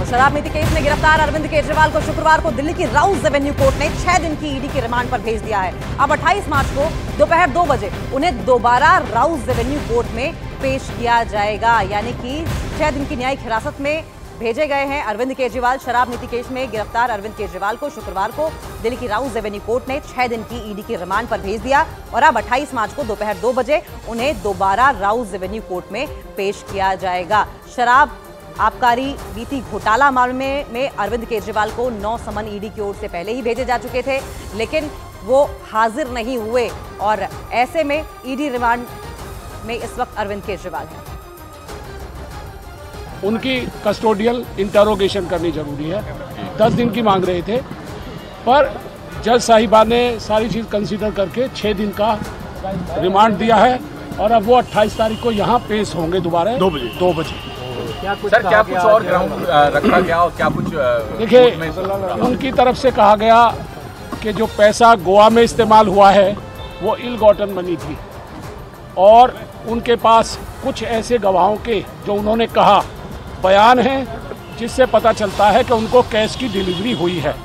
शराब नीति केस में गिरफ्तार अरविंद केजरीवाल को शुक्रवार को दिल्ली की राउज एवेन्यू कोर्ट ने 6 दिन की ईडी की रिमांड पर भेज दिया है। अब 28 मार्च को दोपहर 2 बजे उन्हें दोबारा राउज एवेन्यू कोर्ट में पेश किया जाएगा। यानी कि 6 दिन की न्यायिक हिरासत में भेजे गए हैं अरविंद केजरीवाल। शराब नीति केस में गिरफ्तार अरविंद केजरीवाल को शुक्रवार को दिल्ली की राउज एवेन्यू कोर्ट ने 6 दिन की ईडी की रिमांड पर भेज दिया और अब 28 मार्च को दोपहर 2 बजे उन्हें दोबारा राउज एवेन्यू कोर्ट में पेश किया जाएगा। शराब आबकारी नीति घोटाला मामले में अरविंद केजरीवाल को 9 समन ईडी की ओर से पहले ही भेजे जा चुके थे, लेकिन वो हाजिर नहीं हुए और ऐसे में ईडी रिमांड में इस वक्त अरविंद केजरीवाल हैं। उनकी कस्टोडियल इंटरोगेशन करनी जरूरी है। 10 दिन की मांग रहे थे, पर जज साहिबा ने सारी चीज़ कंसीडर करके 6 दिन का रिमांड दिया है और अब वो 28 तारीख को यहाँ पेश होंगे दोबारा 2 बजे। क्या कुछ और ग्राउंड रखा गया और क्या कुछ देखिए, उनकी तरफ से कहा गया कि जो पैसा गोवा में इस्तेमाल हुआ है वो इल गॉटन मनी थी और उनके पास कुछ ऐसे गवाहों के जो उन्होंने कहा बयान है जिससे पता चलता है कि उनको कैश की डिलीवरी हुई है।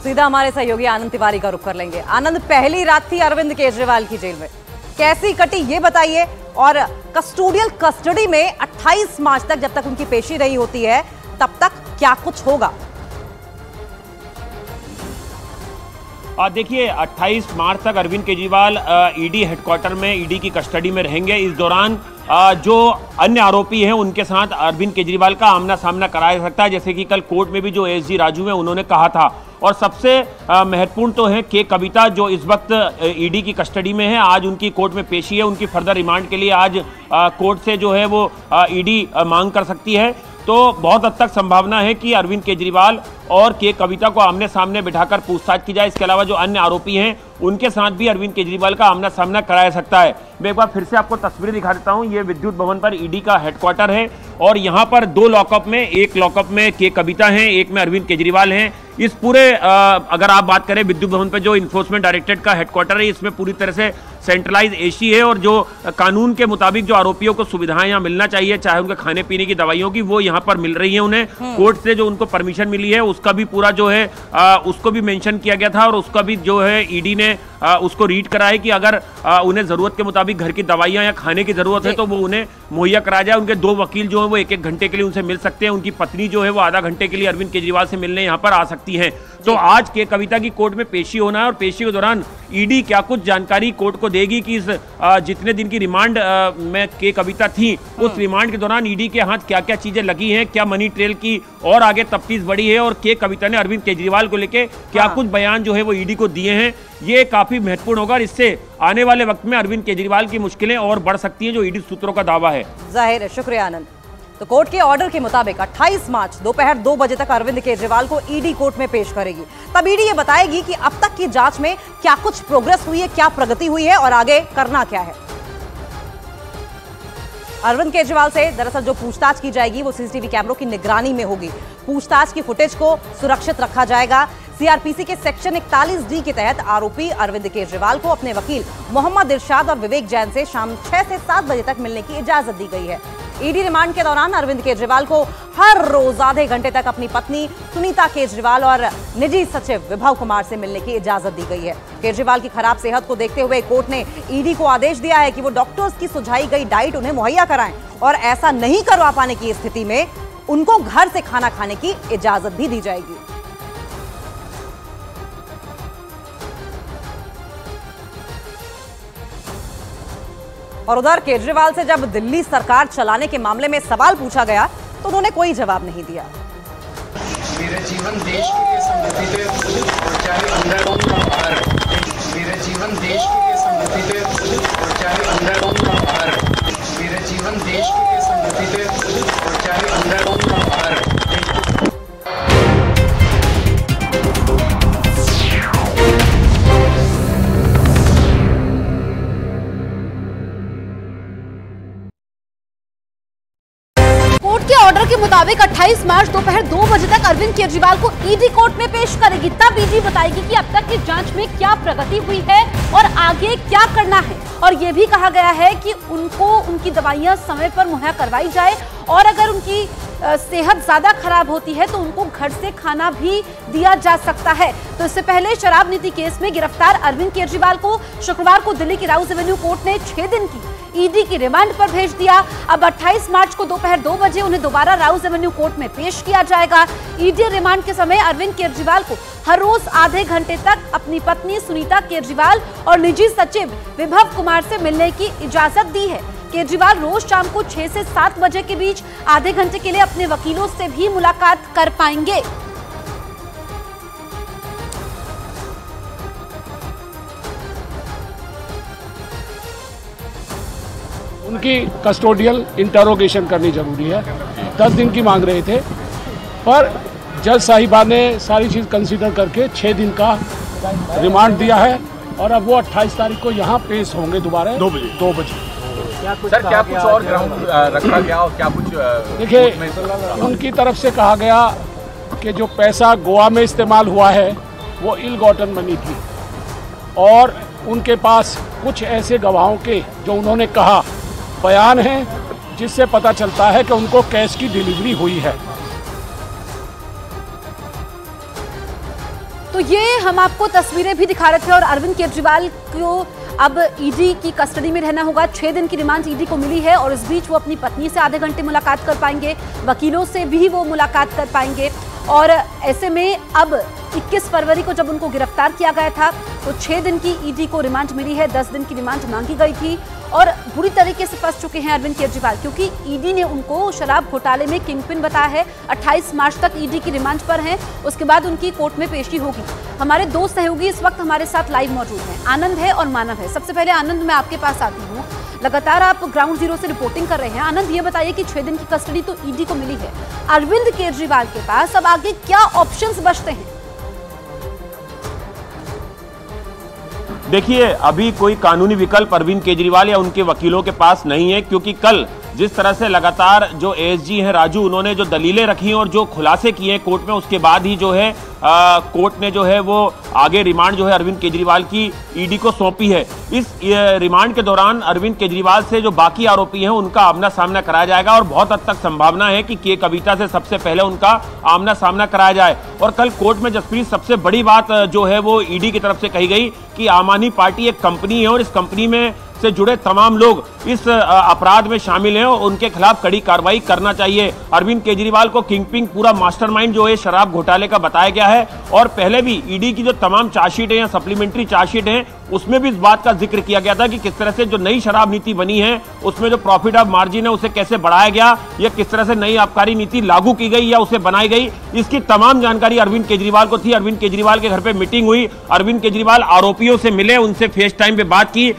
सीधा हमारे सहयोगी आनंद तिवारी का रुख कर लेंगे। आनंद, पहली रात थी अरविंद केजरीवाल की जेल में, कैसी कटी ये बताइए, और कस्टोडियल कस्टडी में 28 मार्च तक जब तक उनकी पेशी नहीं होती है तब तक क्या कुछ होगा? देखिए, 28 मार्च तक अरविंद केजरीवाल ईडी हेडक्वार्टर में ईडी की कस्टडी में रहेंगे। इस दौरान जो अन्य आरोपी हैं उनके साथ अरविंद केजरीवाल का आमना सामना कराया जा सकता है, जैसे कि कल कोर्ट में भी जो एसजी राजू हैं उन्होंने कहा था। और सबसे महत्वपूर्ण तो है के कविता, जो इस वक्त ईडी की कस्टडी में है। आज उनकी कोर्ट में पेशी है, उनकी फर्दर रिमांड के लिए आज कोर्ट से जो है वो ईडी मांग कर सकती है। तो बहुत हद तक संभावना है कि अरविंद केजरीवाल और के कविता को आमने सामने बिठाकर पूछताछ की जाए। इसके अलावा जो अन्य आरोपी हैं उनके साथ भी अरविंद केजरीवाल का आमना सामना कराया सकता है। मैं एक बार फिर से आपको तस्वीरें दिखा देता हूं। ये विद्युत भवन पर ईडी का हेडक्वार्टर है और यहाँ पर 2 लॉकअप में, एक लॉकअप में के कविता हैं, एक में अरविंद केजरीवाल हैं। इस पूरे अगर आप बात करें विद्युत भवन पर जो इन्फोर्समेंट डायरेक्टरेट का हेडक्वार्टर है, इसमें पूरी तरह से सेंट्रलाइज एसी है और जो कानून के मुताबिक जो आरोपियों को सुविधाएं यहाँ मिलना चाहिए, चाहे उनके खाने पीने की दवाइयों की, वो यहाँ पर मिल रही है उन्हें। कोर्ट से जो उनको परमिशन मिली है उसका भी पूरा जो है उसको भी मेंशन किया गया था और उसका भी जो है ईडी ने उसको रीड करा है कि अगर उन्हें जरूरत के मुताबिक घर की दवाइयां या खाने की जरूरत है तो वो उन्हें मुहैया कराया जाए। उनके 2 वकील जो है वो 1-1 घंटे के लिए उनसे मिल सकते हैं। उनकी पत्नी जो है वो आधा घंटे के लिए अरविंद केजरीवाल से मिलने यहाँ पर आ सकती हैं। तो आज के कविता की कोर्ट में पेशी होना है और पेशी के दौरान ईडी क्या कुछ जानकारी कोर्ट को देगी कि इस जितने दिन की रिमांड में के कविता थी, उस रिमांड के दौरान ईडी के हाथ क्या क्या चीजें लगी हैं, क्या मनी ट्रेल की और आगे तफ्तीश बढ़ी है और के कविता ने अरविंद केजरीवाल को लेकर क्या कुछ बयान जो है वो ईडी को दिए हैं, ये काफी महत्वपूर्ण होगा। इससे आने वाले वक्त में अरविंद केजरीवाल की मुश्किलें और बढ़ सकती हैं, जो ईडी सूत्रों का दावा है। जाहिर है। शुक्रिया आनंद। तो कोर्ट के ऑर्डर के मुताबिक 28 मार्च दोपहर 2 बजे तक अरविंद केजरीवाल को ईडी कोर्ट में पेश करेगी। तब ईडी ये बताएगी कि अब तक की जांच में क्या कुछ प्रोग्रेस हुई है, क्या प्रगति हुई है और आगे करना क्या है। अरविंद केजरीवाल से दरअसल जो पूछताछ की जाएगी वो सीसीटीवी कैमरों की निगरानी में होगी। पूछताछ की फुटेज को सुरक्षित रखा जाएगा। सीआरपीसी के सेक्शन 41D के तहत आरोपी अरविंद केजरीवाल को अपने वकील मोहम्मद इरशाद और विवेक जैन से शाम 6 से 7 बजे तक मिलने की इजाजत दी गई है। ईडी रिमांड के दौरान अरविंद केजरीवाल को हर रोज आधे घंटे तक अपनी पत्नी सुनीता केजरीवाल और निजी सचिव विभव कुमार से मिलने की इजाजत दी गई है। केजरीवाल की खराब सेहत को देखते हुए कोर्ट ने ईडी को आदेश दिया है कि वो डॉक्टर्स की सुझाई गई डाइट उन्हें मुहैया कराएं और ऐसा नहीं करवा पाने की स्थिति में उनको घर से खाना खाने की इजाजत भी दी जाएगी। और उधर केजरीवाल से जब दिल्ली सरकार चलाने के मामले में सवाल पूछा गया तो उन्होंने कोई जवाब नहीं दिया। मेरा जीवन देश के लिए समर्पित है और चाहे अंदर हो या बाहर। मेरा जीवन देश के लिए समर्पित है और चाहे अंदर हो या बाहर। मेरा जीवन देश के लिए समर्पित है और चाहे अंदर हो या बाहर। कोर्ट के ऑर्डर के मुताबिक 28 मार्च दोपहर 2 बजे तक अरविंद केजरीवाल को ईडी कोर्ट में पेश करेगी। तब ईडी बताएगी कि अब तक की जांच में क्या प्रगति हुई है और आगे क्या करना है। और ये भी कहा गया है कि उनको उनकी दवाइयां समय पर मुहैया करवाई जाए और अगर उनकी सेहत ज्यादा खराब होती है तो उनको घर से खाना भी दिया जा सकता है। तो इससे पहले शराब नीति केस में गिरफ्तार अरविंद केजरीवाल को शुक्रवार को दिल्ली की राउज एवेन्यू कोर्ट ने 6 दिन की ईडी की रिमांड पर भेज दिया। अब 28 मार्च को दोपहर 2 बजे उन्हें दोबारा राउज एवेन्यू कोर्ट में पेश किया जाएगा। ईडी रिमांड के समय अरविंद केजरीवाल को हर रोज आधे घंटे तक अपनी पत्नी सुनीता केजरीवाल और निजी सचिव विभव कुमार से मिलने की इजाजत दी है। केजरीवाल रोज शाम को 6 से 7 बजे के बीच आधे घंटे के लिए अपने वकीलों से भी मुलाकात कर पाएंगे। उनकी कस्टोडियल इंटरोगेशन करनी जरूरी है। 10 दिन की मांग रहे थे पर जज साहिबा ने सारी चीज़ कंसीडर करके 6 दिन का रिमांड दिया है और अब वो 28 तारीख को यहाँ पेश होंगे दोबारा 2 बजे। सर क्या कुछ और ग्राउंड रखा गया और क्या कुछ देखिए, उनकी तरफ से कहा गया कि जो पैसा गोवा में इस्तेमाल हुआ है वो इल गॉटन मनी थी और उनके पास कुछ ऐसे गवाहों के जो उन्होंने कहा बयान है जिससे पता चलता है कि उनको कैश की डिलीवरी हुई है। तो ये हम आपको तस्वीरें भी दिखा रहे थे और अरविंद केजरीवाल को अब ईडी की कस्टडी में रहना होगा। 6 दिन की रिमांड ईडी को मिली है और इस बीच वो अपनी पत्नी से आधे घंटे मुलाकात कर पाएंगे, वकीलों से भी वो मुलाकात कर पाएंगे। और ऐसे में अब 21 फरवरी को जब उनको गिरफ्तार किया गया था तो 6 दिन की ईडी को रिमांड मिली है। 10 दिन की रिमांड मांगी गई थी और बुरी तरीके से फंस चुके हैं अरविंद केजरीवाल क्योंकि ईडी ने उनको शराब घोटाले में किंगपिन बताया है। 28 मार्च तक ईडी की रिमांड पर हैं, उसके बाद उनकी कोर्ट में पेशी होगी। हमारे दो सहयोगी इस वक्त हमारे साथ लाइव मौजूद हैं, आनंद है और मानव है। सबसे पहले आनंद, मैं आपके पास आती हूँ। लगातार आप ग्राउंड जीरो से रिपोर्टिंग कर रहे हैं। आनंद, ये बताइए कि 6 दिन की कस्टडी तो ईडी को मिली है, अरविंद केजरीवाल के पास अब आगे क्या ऑप्शंस बचते हैं? देखिए, अभी कोई कानूनी विकल्प अरविंद केजरीवाल या उनके वकीलों के पास नहीं है क्योंकि कल जिस तरह से लगातार जो एएसजी हैं राजू, उन्होंने जो दलीलें रखी और जो खुलासे किए कोर्ट में, उसके बाद ही जो है कोर्ट ने जो है वो आगे रिमांड जो है अरविंद केजरीवाल की ईडी को सौंपी है। इस रिमांड के दौरान अरविंद केजरीवाल से जो बाकी आरोपी हैं उनका आमना सामना कराया जाएगा और बहुत हद तक संभावना है कि के कविता से सबसे पहले उनका आमना सामना कराया जाए। और कल कोर्ट में जसप्रीत, सबसे बड़ी बात जो है वो ईडी की तरफ से कही गई कि आम आदमी पार्टी एक कंपनी है और इस कंपनी में से जुड़े तमाम लोग इस अपराध में शामिल हैं और उनके खिलाफ कड़ी कार्रवाई करना चाहिए। अरविंद केजरीवाल को किंगपिन, पूरा मास्टरमाइंड जो है शराब घोटाले का बताया गया है और पहले भी ईडी की जो तमाम चार्जशीट है या सप्लीमेंट्री चार्जशीट है उसमें भी इस बात का जिक्र किया गया था कि किस तरह से जो नई शराब नीति बनी है उसमें जो प्रॉफिट ऑफ मार्जिन है उसे कैसे बढ़ाया गया या किस तरह से नई आबकारी नीति लागू की गई या उसे बनाई गई, इसकी तमाम जानकारी अरविंद केजरीवाल को थी। अरविंद केजरीवाल के घर पे मीटिंग हुई, अरविंद केजरीवाल आरोपियों से मिले, उनसे फेस टाइम पे बात की